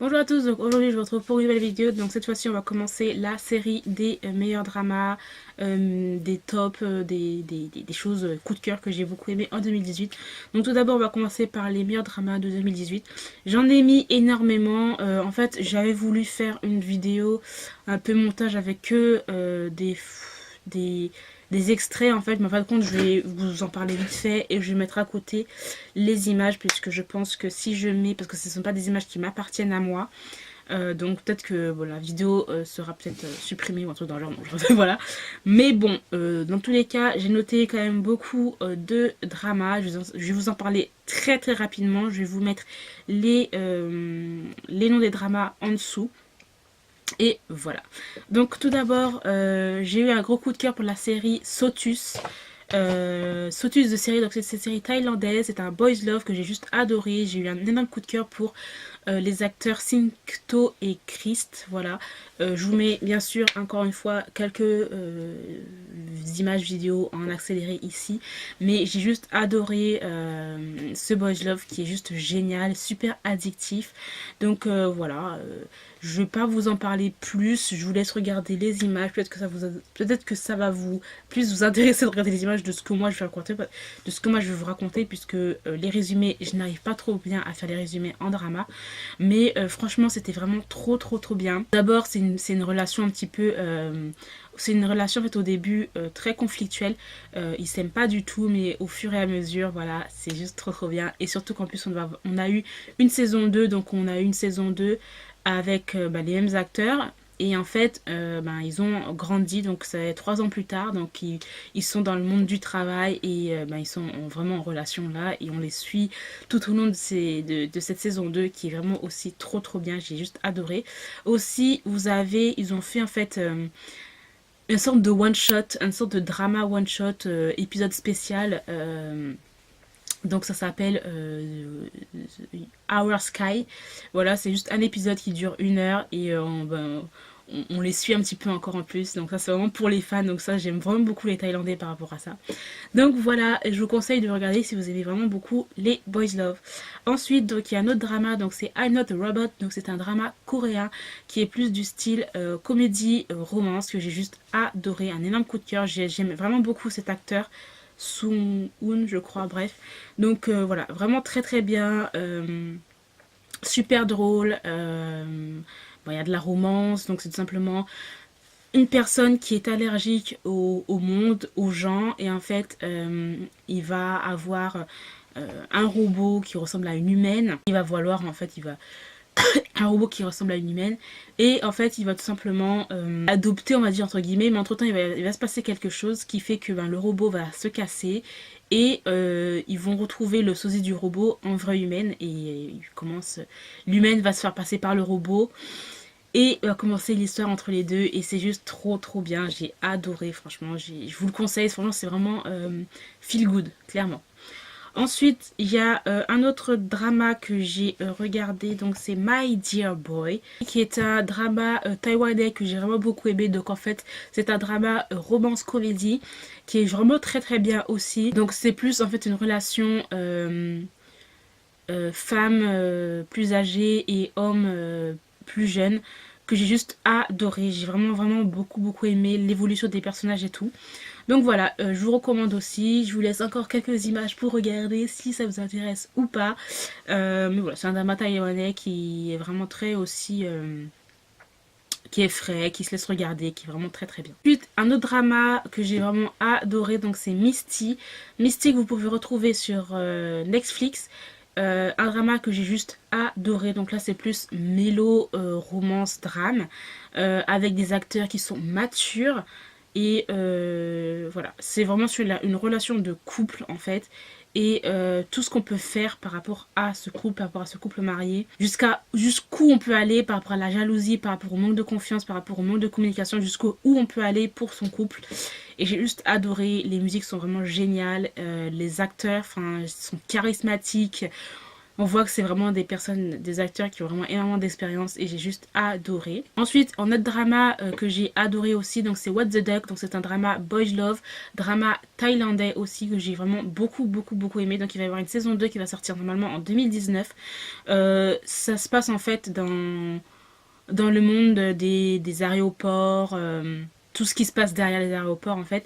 Bonjour à tous, donc aujourd'hui je vous retrouve pour une nouvelle vidéo. Donc cette fois-ci on va commencer la série des meilleurs dramas, des tops, des choses coup de cœur que j'ai beaucoup aimé en 2018. Donc tout d'abord on va commencer par les meilleurs dramas de 2018. J'en ai mis énormément, en fait j'avais voulu faire une vidéo un peu montage avec que des, des extraits en fait, mais en fin de compte je vais vous en parler vite fait et je vais mettre à côté les images puisque je pense que si je mets, parce que ce ne sont pas des images qui m'appartiennent à moi, donc peut-être que bon, la vidéo sera peut-être supprimée ou un truc dans le genre, voilà. Mais bon, dans tous les cas, j'ai noté quand même beaucoup de dramas. Je vais vous en parler très très rapidement. Je vais vous mettre les noms des dramas en dessous. Et voilà. Donc tout d'abord, j'ai eu un gros coup de cœur pour la série Sotus. Sotus de série, donc c'est cette série thaïlandaise, c'est un boys love que j'ai juste adoré. J'ai eu un énorme coup de cœur pour les acteurs Syncto et Christ, voilà. Je vous mets bien sûr encore une fois quelques images vidéo en accéléré ici, mais j'ai juste adoré ce boys love qui est juste génial, super addictif. Donc voilà, je vais pas vous en parler plus, je vous laisse regarder les images, peut-être que ça va vous plus vous intéresser de regarder les images de ce que moi je vais raconter, de ce que moi je vais vous raconter, puisque les résumés, je n'arrive pas trop bien à faire les résumés en drama, mais franchement c'était vraiment trop bien. D'abord c'est une relation un petit peu c'est une relation en fait au début très conflictuelle, ils s'aiment pas du tout, mais au fur et à mesure voilà c'est juste trop bien. Et surtout qu'en plus on a eu une saison 2, donc on a eu une saison 2 avec les mêmes acteurs. Et en fait, ils ont grandi, donc c'est 3 ans plus tard, donc ils sont dans le monde du travail et ils sont vraiment en relation là, et on les suit tout au long de cette saison 2 qui est vraiment aussi trop bien, j'ai juste adoré. Aussi, ils ont fait en fait une sorte de one shot, une sorte de drama one shot, épisode spécial. Donc ça s'appelle Our Sky. Voilà, c'est juste un épisode qui dure 1 heure et on les suit un petit peu encore en plus. Donc ça c'est vraiment pour les fans. Donc ça j'aime vraiment beaucoup les Thaïlandais par rapport à ça. Donc voilà, je vous conseille de regarder si vous aimez vraiment beaucoup les boys love. Ensuite donc il y a un autre drama, donc c'est I'm Not a Robot. Donc c'est un drama coréen qui est plus du style comédie romance que j'ai juste adoré. Un énorme coup de cœur. J'aime vraiment beaucoup cet acteur. Sung-hoon, je crois, bref. Donc voilà, vraiment très bien. Super drôle. Bon, il y a de la romance, donc c'est tout simplement une personne qui est allergique au monde, aux gens, et en fait, il va avoir un robot qui ressemble à une humaine. Il va vouloir, en fait, un robot qui ressemble à une humaine, et en fait il va tout simplement adopter, on va dire entre guillemets, mais entre temps il va se passer quelque chose qui fait que le robot va se casser et ils vont retrouver le sosie du robot en vraie humaine, et l'humaine va se faire passer par le robot et va commencer l'histoire entre les deux, et c'est juste trop bien. J'ai adoré, franchement, je vous le conseille, franchement c'est vraiment feel good, clairement. Ensuite, il y a un autre drama que j'ai regardé, donc c'est My Dear Boy, qui est un drama taïwanais que j'ai vraiment beaucoup aimé. Donc en fait, c'est un drama romance comédie qui est vraiment très bien aussi. Donc c'est plus en fait une relation femme plus âgée et homme plus jeune, que j'ai juste adoré. J'ai vraiment beaucoup aimé l'évolution des personnages et tout. Donc voilà, je vous recommande aussi. Je vous laisse encore quelques images pour regarder si ça vous intéresse ou pas. Mais voilà, c'est un drama taïwanais qui est vraiment très aussi qui est frais, qui se laisse regarder, qui est vraiment très bien. Ensuite, un autre drama que j'ai vraiment adoré, donc c'est Misty. Misty que vous pouvez retrouver sur Netflix. Un drama que j'ai juste adoré. Donc là c'est plus mélo, romance, drame, avec des acteurs qui sont matures. Et voilà, c'est vraiment sur une relation de couple en fait. Et tout ce qu'on peut faire par rapport à ce couple, par rapport à ce couple marié, jusqu'où on peut aller par rapport à la jalousie, par rapport au manque de confiance, par rapport au manque de communication, jusqu'où on peut aller pour son couple. Et j'ai juste adoré, les musiques sont vraiment géniales, les acteurs sont charismatiques. On voit que c'est vraiment des personnes, des acteurs qui ont vraiment énormément d'expérience et j'ai juste adoré. Ensuite, en autre drama que j'ai adoré aussi, donc c'est What the Duck, donc c'est un drama boys love, drama thaïlandais aussi que j'ai vraiment beaucoup aimé. Donc il va y avoir une saison 2 qui va sortir normalement en 2019. Ça se passe en fait dans le monde des aéroports, tout ce qui se passe derrière les aéroports en fait.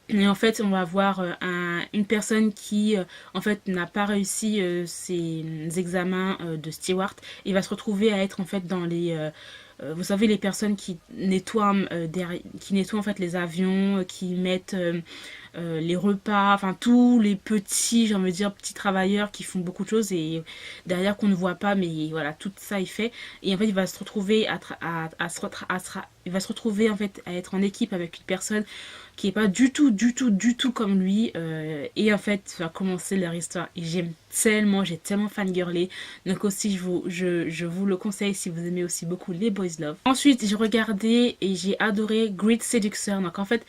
Et en fait, on va voir une personne qui, en fait, n'a pas réussi ses examens de steward et va se retrouver à être, en fait, dans les... vous savez, les personnes qui nettoient en fait les avions, qui mettent les repas, enfin tous les petits, j'ai envie de dire, petits travailleurs qui font beaucoup de choses et derrière qu'on ne voit pas, mais voilà, tout ça il fait. Et en fait, il va se retrouver il va se retrouver en fait à être en équipe avec une personne qui est pas du tout comme lui. Et en fait, va commencer leur histoire. Et j'ai tellement fangirlé. Donc aussi, je vous le conseille si vous aimez aussi beaucoup les boys love. Ensuite, j'ai regardé et j'ai adoré Great Seducer. Donc en fait,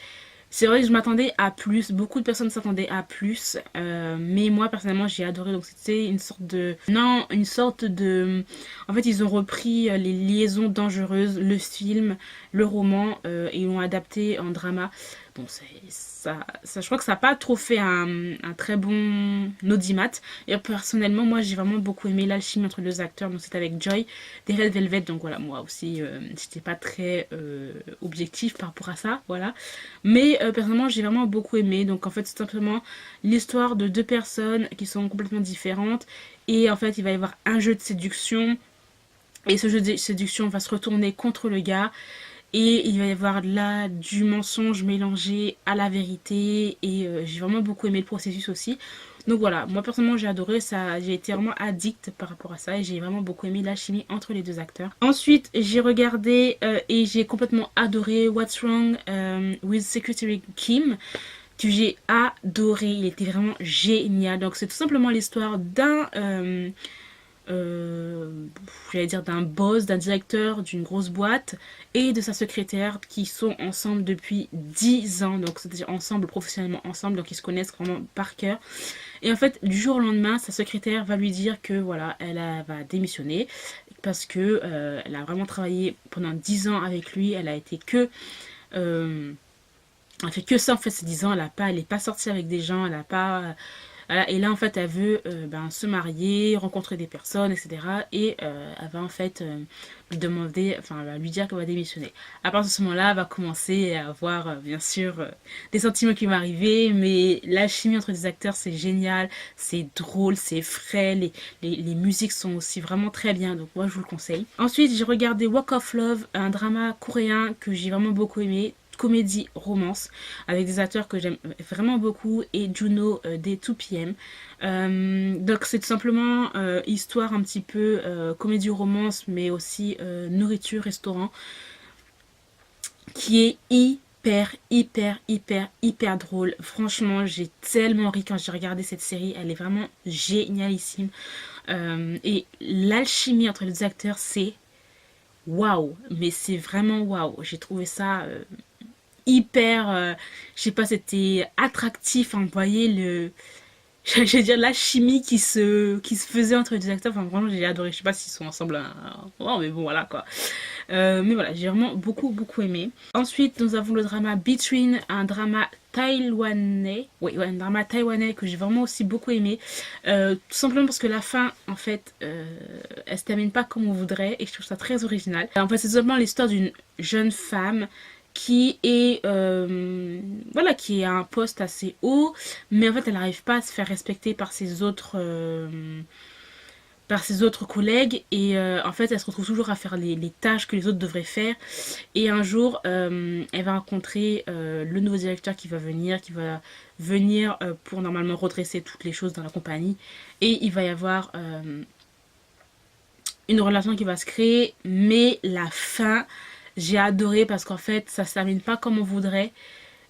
c'est vrai que je m'attendais à plus, beaucoup de personnes s'attendaient à plus, mais moi personnellement j'ai adoré, donc c'était une sorte de... Non, une sorte de... En fait ils ont repris les liaisons dangereuses, le film, le roman, et ils l'ont adapté en drama. Bon, je crois que ça n'a pas trop fait un très bon audimat. Et personnellement, moi j'ai vraiment beaucoup aimé l'alchimie entre deux acteurs, donc c'est avec Joy des Red Velvet, donc voilà, moi aussi j'étais pas très objectif par rapport à ça, voilà. Mais personnellement, j'ai vraiment beaucoup aimé. Donc en fait, c'est simplement l'histoire de deux personnes qui sont complètement différentes. Et en fait, il va y avoir un jeu de séduction. Et ce jeu de séduction va se retourner contre le gars. Et il va y avoir là du mensonge mélangé à la vérité. Et j'ai vraiment beaucoup aimé le processus aussi. Donc voilà, moi personnellement j'ai adoré ça, j'ai été vraiment addict par rapport à ça et j'ai vraiment beaucoup aimé la chimie entre les deux acteurs. Ensuite j'ai regardé et j'ai complètement adoré What's Wrong with Secretary Kim, que j'ai adoré, il était vraiment génial. Donc c'est tout simplement l'histoire euh, d'un boss, d'un directeur d'une grosse boîte et de sa secrétaire qui sont ensemble depuis 10 ans, donc c'est-à-dire ensemble, professionnellement ensemble, donc ils se connaissent vraiment par cœur. Et en fait, du jour au lendemain, sa secrétaire va lui dire que voilà, va démissionner parce que elle a vraiment travaillé pendant 10 ans avec lui, elle a été euh, elle a fait que ça en fait ces 10 ans, elle n'est pas sortie avec des gens, elle a pas voilà, et là, en fait, elle veut se marier, rencontrer des personnes, etc. Et elle va en fait lui demander, enfin, elle va lui dire qu'elle va démissionner. À partir de ce moment-là, elle va commencer à avoir, bien sûr, des sentiments qui vont arriver, mais la chimie entre les acteurs, c'est génial, c'est drôle, c'est frais, les musiques sont aussi vraiment très bien, donc moi, je vous le conseille. Ensuite, j'ai regardé Walk of Love, un drama coréen que j'ai vraiment beaucoup aimé, comédie romance avec des acteurs que j'aime vraiment beaucoup et Juno des 2PM. Donc c'est tout simplement histoire un petit peu comédie romance mais aussi nourriture, restaurant qui est hyper drôle. Franchement, j'ai tellement ri quand j'ai regardé cette série. Elle est vraiment génialissime. Et l'alchimie entre les acteurs, c'est waouh. Mais c'est vraiment waouh. J'ai trouvé ça hyper, je sais pas, c'était attractif, hein, vous voyez je vais dire la chimie qui se faisait entre les deux acteurs, enfin vraiment j'ai adoré, je sais pas s'ils sont ensemble, hein. Oh, mais bon voilà quoi. Mais voilà, j'ai vraiment beaucoup aimé. Ensuite nous avons le drama Between, un drama taïwanais, oui ouais, un drama taïwanais que j'ai vraiment aussi beaucoup aimé, tout simplement parce que la fin en fait elle se termine pas comme on voudrait et je trouve ça très original. En fait c'est tout simplement l'histoire d'une jeune femme qui est voilà, qui a un poste assez haut mais en fait elle n'arrive pas à se faire respecter par ses autres collègues et en fait elle se retrouve toujours à faire les tâches que les autres devraient faire et un jour elle va rencontrer le nouveau directeur qui va venir pour normalement redresser toutes les choses dans la compagnie et il va y avoir une relation qui va se créer mais la fin j'ai adoré parce qu'en fait ça se termine pas comme on voudrait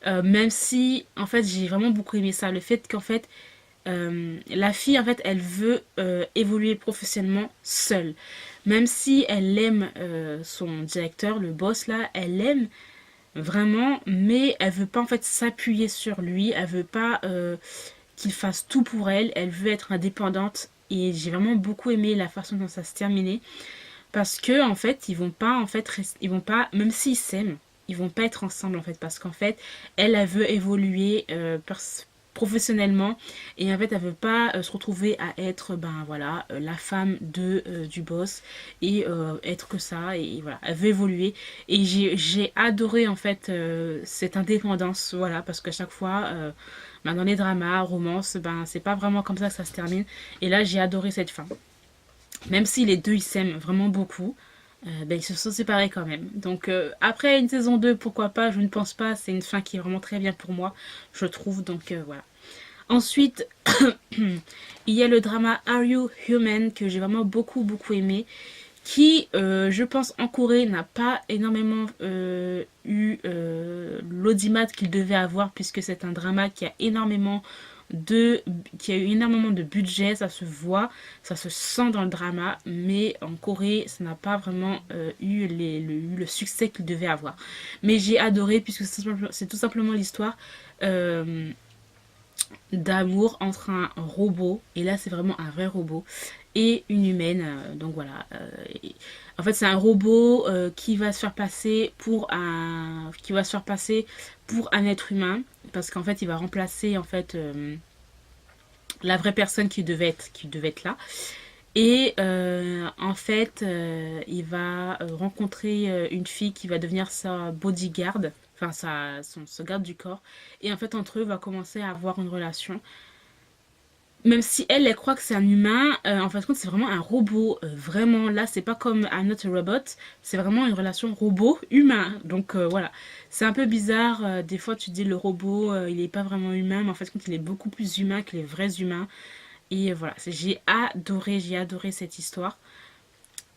même si en fait j'ai vraiment beaucoup aimé ça, le fait qu'en fait la fille en fait elle veut évoluer professionnellement seule même si elle aime son directeur, le boss là, elle l'aime vraiment mais elle veut pas en fait s'appuyer sur lui, elle veut pas qu'il fasse tout pour elle, elle veut être indépendante et j'ai vraiment beaucoup aimé la façon dont ça se terminait. Parce que en fait, ils vont pas ils vont pas, même s'ils s'aiment, ils vont pas être ensemble en fait, parce qu'en fait, elle veut évoluer professionnellement, et en fait, elle veut pas se retrouver à être, ben voilà, la femme de du boss, et être que ça, et voilà, elle veut évoluer. Et j'ai adoré en fait cette indépendance, voilà, parce qu'à chaque fois, ben, dans les dramas, romances, ben c'est pas vraiment comme ça que ça se termine. Et là, j'ai adoré cette fin. Même si les deux ils s'aiment vraiment beaucoup, ben, ils se sont séparés quand même. Donc après une saison 2, pourquoi pas, je ne pense pas. C'est une fin qui est vraiment très bien pour moi, je trouve. Donc voilà. Ensuite, il y a le drama Are You Human que j'ai vraiment beaucoup aimé. Qui, je pense, en Corée n'a pas énormément eu l'audimat qu'il devait avoir, puisque c'est un drama qui a énormément qui a eu énormément de budget, ça se voit, ça se sent dans le drama, mais en Corée, ça n'a pas vraiment eu le succès qu'il devait avoir. Mais j'ai adoré, puisque c'est tout simplement l'histoire d'amour entre un robot, et là c'est vraiment un vrai robot, et une humaine. Donc voilà. En fait, c'est un robot qui va se faire passer pour un être humain, parce qu'en fait, il va remplacer en fait la vraie personne qui devait être là. Et en fait, il va rencontrer une fille qui va devenir sa bodyguard, enfin son garde du corps. Et en fait, entre eux, va commencer à avoir une relation. Même si elle croit que c'est un humain, en fin de compte, c'est vraiment un robot. Vraiment, là, c'est pas comme I'm Not a Robot, c'est vraiment une relation robot-humain. Donc voilà, c'est un peu bizarre. Des fois, tu dis le robot, il est pas vraiment humain, mais en fait, il est beaucoup plus humain que les vrais humains. Et voilà, j'ai adoré cette histoire.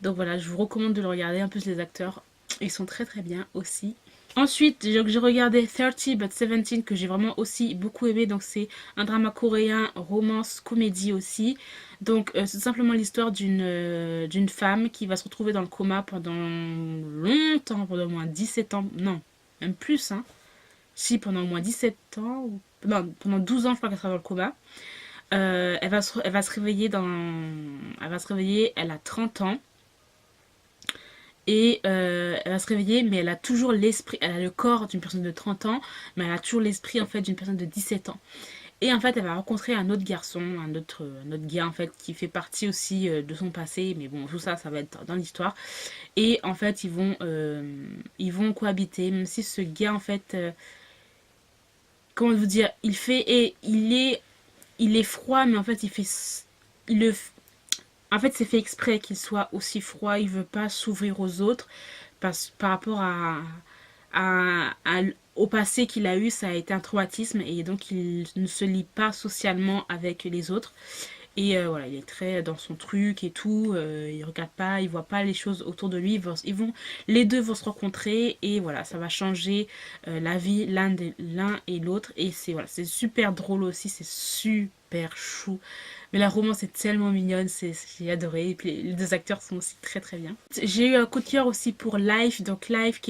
Donc voilà, je vous recommande de le regarder. En plus, les acteurs, ils sont très bien aussi. Ensuite, j'ai regardé 30 but 17 que j'ai vraiment aussi beaucoup aimé. Donc c'est un drama coréen, romance, comédie aussi. Donc c'est simplement l'histoire d'une femme qui va se retrouver dans le coma pendant longtemps, pendant au moins 17 ans. Non, même plus, hein. Si, pendant au moins 17 ans. Non, pendant 12 ans, je crois qu'elle sera dans le coma. Elle va se réveiller elle a 30 ans. Et elle va se réveiller, mais elle a toujours l'esprit, elle a le corps d'une personne de 30 ans, mais elle a toujours l'esprit en fait d'une personne de 17 ans. Et en fait, elle va rencontrer un autre garçon, un autre gars en fait, qui fait partie aussi de son passé, mais bon, tout ça, ça va être dans l'histoire. Et en fait, ils vont cohabiter, même si ce gars en fait, comment vous dire, il est froid, mais en fait, il le, en fait, c'est fait exprès qu'il soit aussi froid. Il veut pas s'ouvrir aux autres par rapport au passé qu'il a eu, ça a été un traumatisme et donc il ne se lie pas socialement avec les autres. Et voilà, il est très dans son truc et tout. Il regarde pas, il voit pas les choses autour de lui. Les deux vont se rencontrer et voilà, ça va changer la vie l'un et l'autre. Et c'est voilà, c'est super drôle aussi, c'est super chou. Mais la romance est tellement mignonne, j'ai adoré. Et puis les deux acteurs sont aussi très bien. J'ai eu un coup de cœur aussi pour Life, donc Life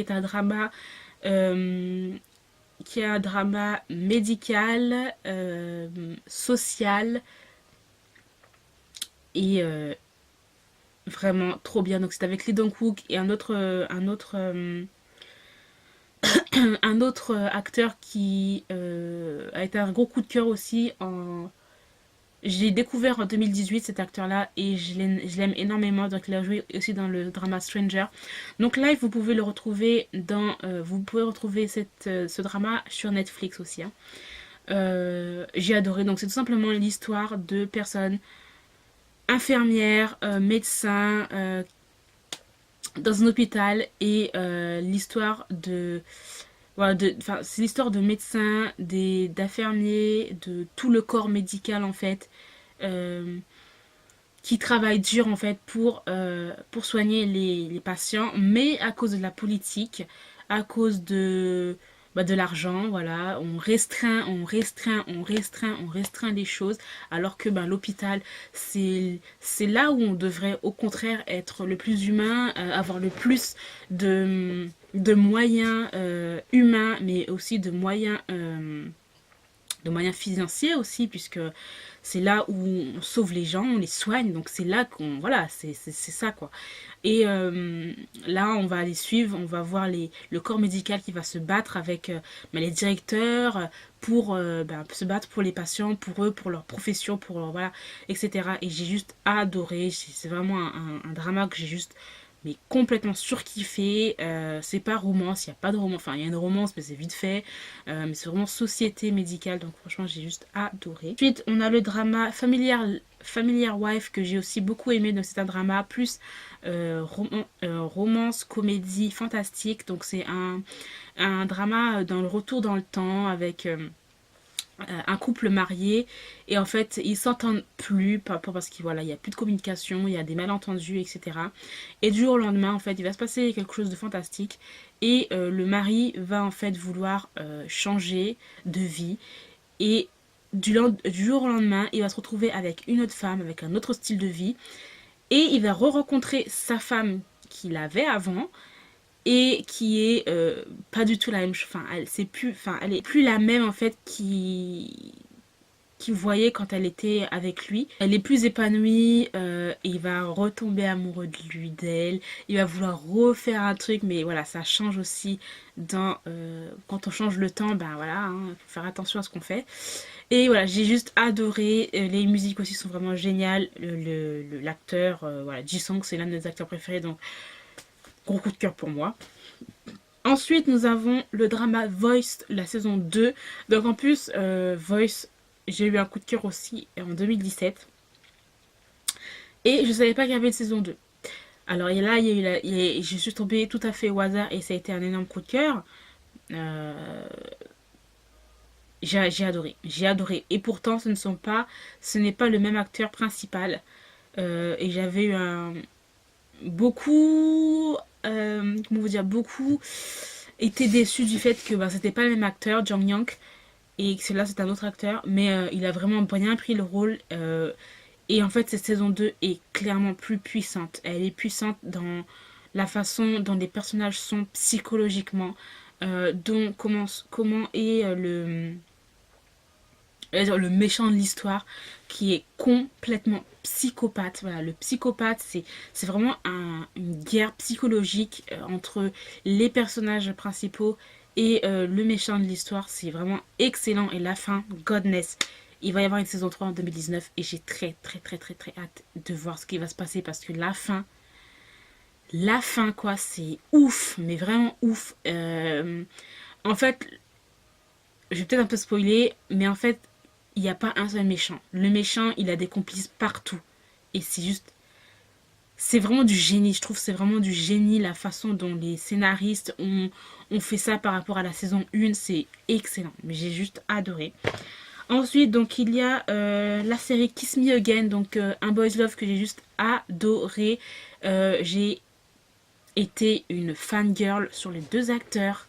euh, qui est un drama médical, social et vraiment trop bien. Donc c'est avec Lee Dong-wook et un autre acteur qui a été un gros coup de cœur aussi. Je l'ai découvert en 2018 cet acteur-là et je l'aime énormément. Donc il a joué aussi dans le drama Stranger. Donc Live, vous pouvez retrouver ce drama sur Netflix aussi, hein. J'ai adoré. Donc c'est tout simplement l'histoire de personnes infirmières, médecins, dans un hôpital et l'histoire de voilà, c'est l'histoire de médecins, d'infirmiers, de tout le corps médical en fait, euh, qui travaillent dur en fait pour soigner les patients, mais à cause de la politique, à cause de l'argent, voilà, on restreint les choses, alors que ben, l'hôpital, c'est là où on devrait au contraire être le plus humain, avoir le plus de moyens humains, mais aussi de moyens de moyens financiers aussi, puisque c'est là où on sauve les gens, on les soigne, donc c'est là qu'on, voilà, c'est ça quoi. Et là, on va aller suivre, on va voir le corps médical qui va se battre avec les directeurs pour se battre pour les patients, pour eux, pour leur profession, pour leur, voilà, etc. Et j'ai juste adoré, c'est vraiment un drama que j'ai juste mais complètement surkiffé. C'est pas romance, il n'y a pas de romance, enfin il y a une romance mais c'est vite fait, mais c'est vraiment société médicale, donc franchement j'ai juste adoré. Ensuite on a le drama Familiar Wife que j'ai aussi beaucoup aimé, donc c'est un drama plus romance, comédie, fantastique, donc c'est un drama dans le retour dans le temps avec un couple marié et en fait ils s'entendent plus parce qu'il voilà, il y a plus de communication, il y a des malentendus, etc. Et du jour au lendemain en fait il va se passer quelque chose de fantastique et le mari va en fait vouloir changer de vie et du jour au lendemain il va se retrouver avec une autre femme avec un autre style de vie et il va re-rencontrer sa femme qu'il avait avant et qui est pas du tout la même chose. Enfin, elle est plus la même en fait qui voyait quand elle était avec lui. Elle est plus épanouie, et il va retomber amoureux de lui, d'elle. Il va vouloir refaire un truc, mais voilà, ça change aussi dans quand on change le temps, ben voilà, hein, faut faire attention à ce qu'on fait. Et voilà, j'ai juste adoré. Les musiques aussi sont vraiment géniales. L'acteur, voilà, Ji-sung, c'est l'un de mes acteurs préférés, donc gros coup de cœur pour moi. Ensuite, nous avons le drama Voice, la saison 2. Donc en plus, Voice, j'ai eu un coup de cœur aussi en 2017. Et je savais pas qu'il y avait une saison 2. Alors là, je suis tombée tout à fait au hasard et ça a été un énorme coup de cœur. Euh, j'ai adoré, j'ai adoré. Et pourtant, ce n'est pas le même acteur principal. Et j'avais eu comment vous dire, beaucoup étaient déçus du fait que c'était pas le même acteur, Jang Young, et que là c'est un autre acteur, mais il a vraiment bien pris le rôle. Et en fait, cette saison 2 est clairement plus puissante. Elle est puissante dans la façon dont les personnages sont psychologiquement, dont comment est le méchant de l'histoire qui est complètement psychopathe. Voilà, le psychopathe, c'est vraiment une guerre psychologique entre les personnages principaux et le méchant de l'histoire. C'est vraiment excellent. Et la fin, Godness. Il va y avoir une saison 3 en 2019 et j'ai très très très très très hâte de voir ce qui va se passer parce que la fin quoi, c'est ouf, mais vraiment ouf. En fait, je vais peut-être un peu spoiler, mais en fait, il n'y a pas un seul méchant. Le méchant, il a des complices partout. Et c'est vraiment du génie. Je trouve que c'est vraiment du génie la façon dont les scénaristes ont fait ça par rapport à la saison 1. C'est excellent. Mais j'ai juste adoré. Ensuite, donc, il y a la série Kiss Me Again. Donc, un boys love que j'ai juste adoré. J'ai été une fangirl sur les deux acteurs.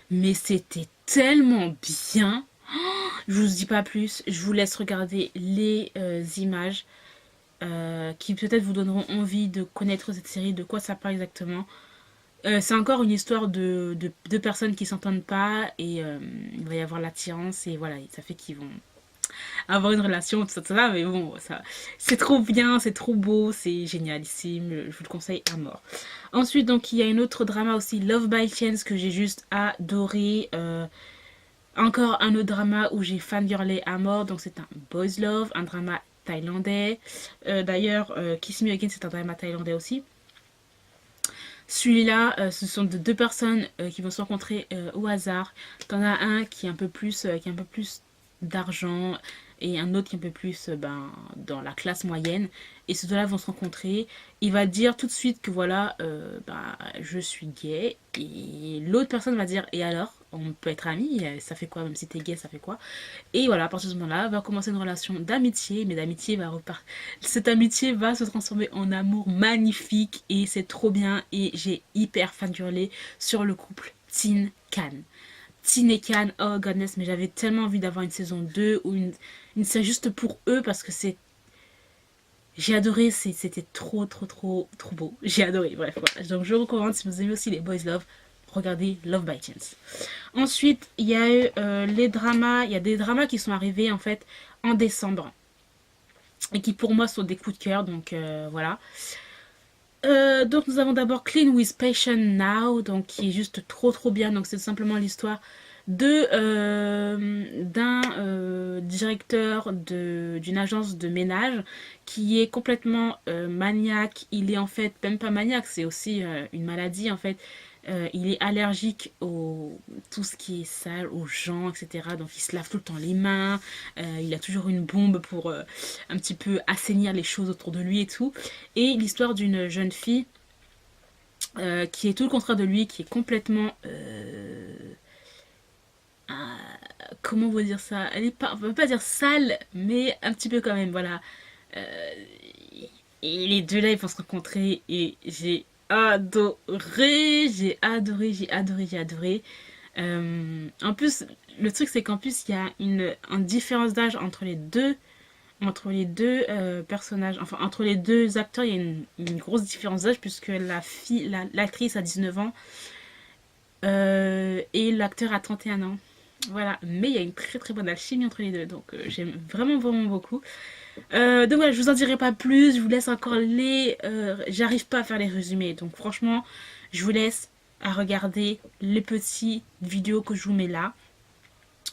Mais c'était tellement bien. Je vous dis pas plus, je vous laisse regarder les images qui peut-être vous donneront envie de connaître cette série, de quoi ça parle exactement. C'est encore une histoire de deux personnes qui s'entendent pas et il va y avoir l'attirance et voilà, ça fait qu'ils vont avoir une relation, tout ça, mais bon, ça, c'est trop bien, c'est trop beau, c'est génialissime, je vous le conseille à mort. Ensuite, donc, il y a une autre drama aussi, Love by Chance, que j'ai juste adoré. Encore un autre drama où j'ai fangirlé à mort, donc c'est un boys love, un drama thaïlandais. D'ailleurs, Kiss Me Again, c'est un drama thaïlandais aussi. Celui-là, ce sont deux personnes qui vont se rencontrer au hasard. T'en as un qui est un peu plus, d'argent et un autre qui est un peu plus dans la classe moyenne. Et ces deux-là vont se rencontrer. Il va dire tout de suite que voilà, je suis gay. Et l'autre personne va dire, et alors, on peut être amis, ça fait quoi, même si t'es gay, ça fait quoi. Et voilà, à partir de ce moment-là, va commencer une relation d'amitié, mais d'amitié va repartir. Cette amitié va se transformer en amour magnifique et c'est trop bien. Et j'ai hyper fangirlé sur le couple Tin Can. Tin et Can, oh goodness, mais j'avais tellement envie d'avoir une saison 2 ou une série juste pour eux parce que j'ai adoré, c'était trop trop trop trop beau. J'ai adoré, bref, voilà. Donc je recommande si vous aimez aussi les boys love. regardez Love by Chance. Ensuite, il y a eu les dramas. Il y a des dramas qui sont arrivés en fait en décembre et qui pour moi sont des coups de cœur. Donc voilà. Donc nous avons d'abord Clean with Passion Now, donc qui est juste trop bien. Donc c'est simplement l'histoire de d'un directeur d'une agence de ménage qui est complètement maniaque. Il est en fait même pas maniaque, c'est aussi une maladie en fait. Il est allergique au tout ce qui est sale, aux gens, etc. Donc il se lave tout le temps les mains. Il a toujours une bombe pour un petit peu assainir les choses autour de lui et tout. Et l'histoire d'une jeune fille qui est tout le contraire de lui, qui est complètement comment on va dire ça, elle est pas, on va pas dire sale, mais un petit peu quand même, voilà. Euh, et les deux là, ils vont se rencontrer et j'ai adoré. En plus, le truc c'est qu'en plus il y a une différence d'âge entre les deux personnages, enfin entre les deux acteurs, il y a une grosse différence d'âge puisque l'actrice a 19 ans et l'acteur a 31 ans. Voilà, mais il y a une très bonne alchimie entre les deux, donc j'aime vraiment beaucoup. Donc voilà, je vous en dirai pas plus, je vous laisse encore j'arrive pas à faire les résumés, donc franchement, je vous laisse à regarder les petites vidéos que je vous mets là.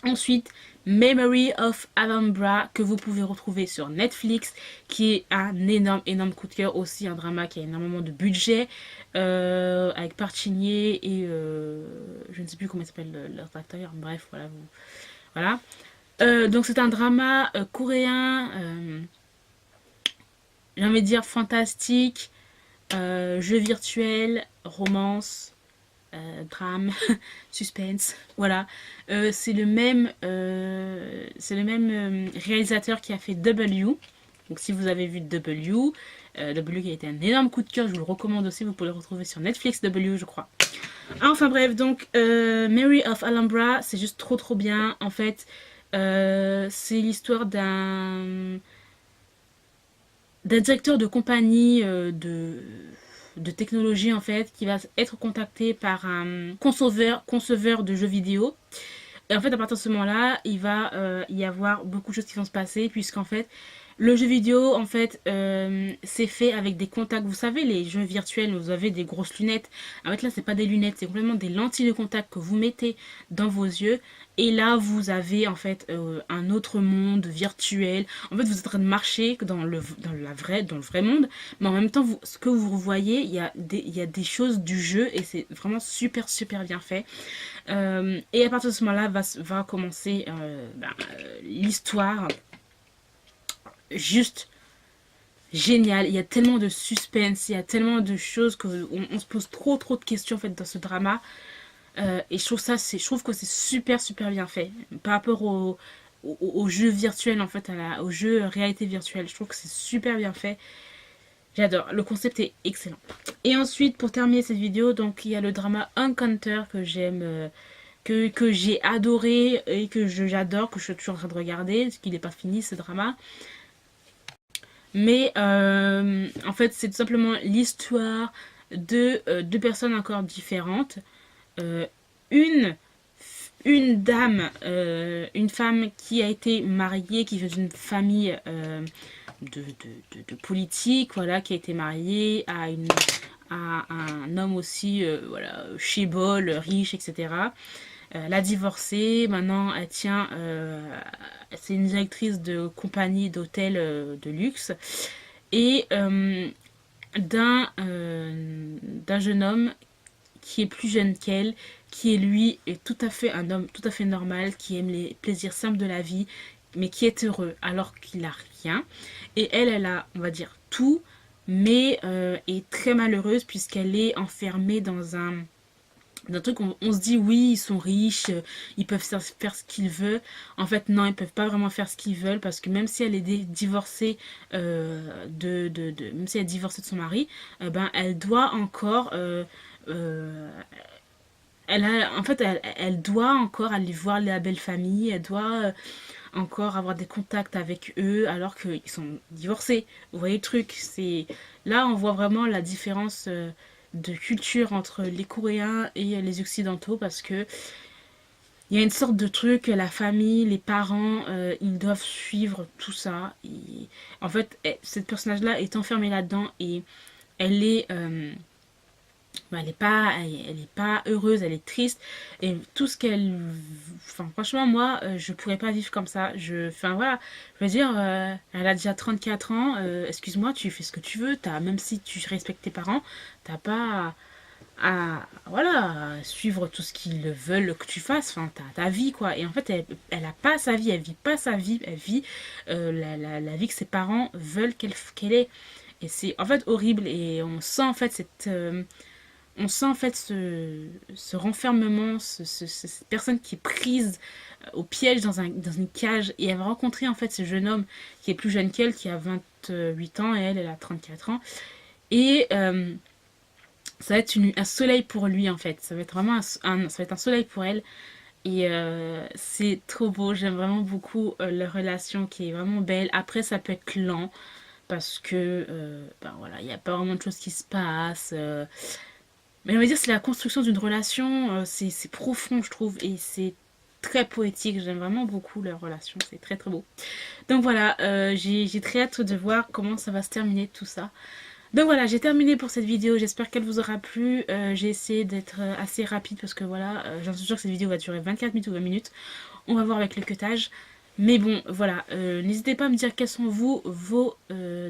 Ensuite, Memory of Alhambra que vous pouvez retrouver sur Netflix, qui est un énorme coup de cœur, aussi un drama qui a énormément de budget, avec Parchinier et je ne sais plus comment il s'appelle leur acteur, bref, voilà. Voilà. Donc c'est un drama coréen, j'ai envie de dire fantastique, jeu virtuel, romance, drame, suspense, voilà. C'est le même réalisateur qui a fait W. Donc si vous avez vu W, W qui a été un énorme coup de cœur, je vous le recommande aussi, vous pouvez le retrouver sur Netflix W je crois. Enfin bref, donc Mary of Alhambra, c'est juste trop bien. En fait, c'est l'histoire d'un directeur de compagnie de technologie en fait qui va être contacté par un conceveur de jeux vidéo. Et en fait, à partir de ce moment-là, il va y avoir beaucoup de choses qui vont se passer, puisqu'en fait, le jeu vidéo, en fait, c'est fait avec des contacts. Vous savez, les jeux virtuels, vous avez des grosses lunettes. En fait, là, c'est pas des lunettes, c'est complètement des lentilles de contact que vous mettez dans vos yeux. Et là, vous avez en fait un autre monde virtuel. En fait, vous êtes en train de marcher dans le vrai monde, mais en même temps, ce que vous voyez, il y a des choses du jeu et c'est vraiment super bien fait. Et à partir de ce moment-là, va commencer l'histoire juste géniale. Il y a tellement de suspense, il y a tellement de choses on se pose trop de questions en fait dans ce drama. Et je trouve que c'est super bien fait par rapport au jeu virtuel en fait, au jeu réalité virtuelle. Je trouve que c'est super bien fait. J'adore, le concept est excellent. Et ensuite, pour terminer cette vidéo, donc il y a le drama Encounter que j'aime, que j'ai adoré et que j'adore, que je suis toujours en train de regarder, parce qu'il n'est pas fini ce drama. Mais en fait, c'est tout simplement l'histoire de deux personnes encore différentes. Euh, une, une dame, une femme qui a été mariée, qui vient d'une famille de politique, voilà, qui a été mariée à un homme aussi, voilà, chébol, riche, etc. Elle a divorcé, maintenant elle tient, c'est une directrice de compagnie d'hôtel de luxe et d'un jeune homme qui est plus jeune qu'elle, qui est lui est tout à fait un homme tout à fait normal, qui aime les plaisirs simples de la vie, mais qui est heureux alors qu'il a rien. Et elle a, on va dire, tout, mais est très malheureuse puisqu'elle est enfermée dans un truc où on se dit oui ils sont riches, ils peuvent faire ce qu'ils veulent. En fait non, ils peuvent pas vraiment faire ce qu'ils veulent parce que même si elle est divorcée même si elle est divorcée de son mari, ben elle doit encore en fait elle doit encore aller voir la belle famille, elle doit encore avoir des contacts avec eux alors qu'ils sont divorcés. Vous voyez le truc, c'est là on voit vraiment la différence de culture entre les Coréens et les Occidentaux parce que il y a une sorte de truc, la famille, les parents, ils doivent suivre tout ça. Et, en fait, cette personnage-là est enfermée là-dedans et elle est, bah, elle est pas heureuse, elle est triste et tout ce qu'elle, enfin franchement moi, je pourrais pas vivre comme ça. Enfin voilà, je veux dire, elle a déjà 34 ans. Excuse-moi, tu fais ce que tu veux. Même si tu respectes tes parents, t'as pas voilà, suivre tout ce qu'ils veulent que tu fasses. Enfin, ta vie, quoi. Et en fait, elle a pas sa vie, elle vit pas sa vie, elle vit la vie que ses parents veulent qu'elle ait. Et c'est en fait horrible. Et on sent en fait on sent en fait ce renfermement, cette personne qui est prise au piège dans une cage. Et elle va rencontrer en fait ce jeune homme qui est plus jeune qu'elle, qui a 28 ans, et elle a 34 ans. Et ça va être un soleil pour lui en fait. Ça va être vraiment ça va être un soleil pour elle. Et c'est trop beau. J'aime vraiment beaucoup leur relation qui est vraiment belle. Après, ça peut être lent parce que ben voilà, il n'y a pas vraiment de choses qui se passent. Mais on va dire c'est la construction d'une relation. C'est profond, je trouve, et c'est très poétique. J'aime vraiment beaucoup leur relation. C'est très très beau. Donc voilà, j'ai très hâte de voir comment ça va se terminer tout ça. Donc voilà, j'ai terminé pour cette vidéo, j'espère qu'elle vous aura plu. J'ai essayé d'être assez rapide parce que voilà, j'en suis sûre que cette vidéo va durer 24 minutes ou 20 minutes. On va voir avec le cutage. Mais bon, voilà, n'hésitez pas à me dire quels sont vos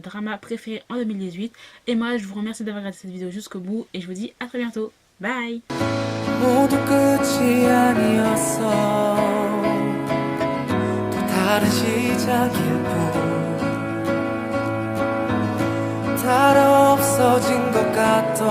dramas préférés en 2018. Et moi, je vous remercie d'avoir regardé cette vidéo jusqu'au bout et je vous dis à très bientôt. Bye. 모두 끝이 아니었어. 또 다른 시작일 뿐. 다 없어진 것 같던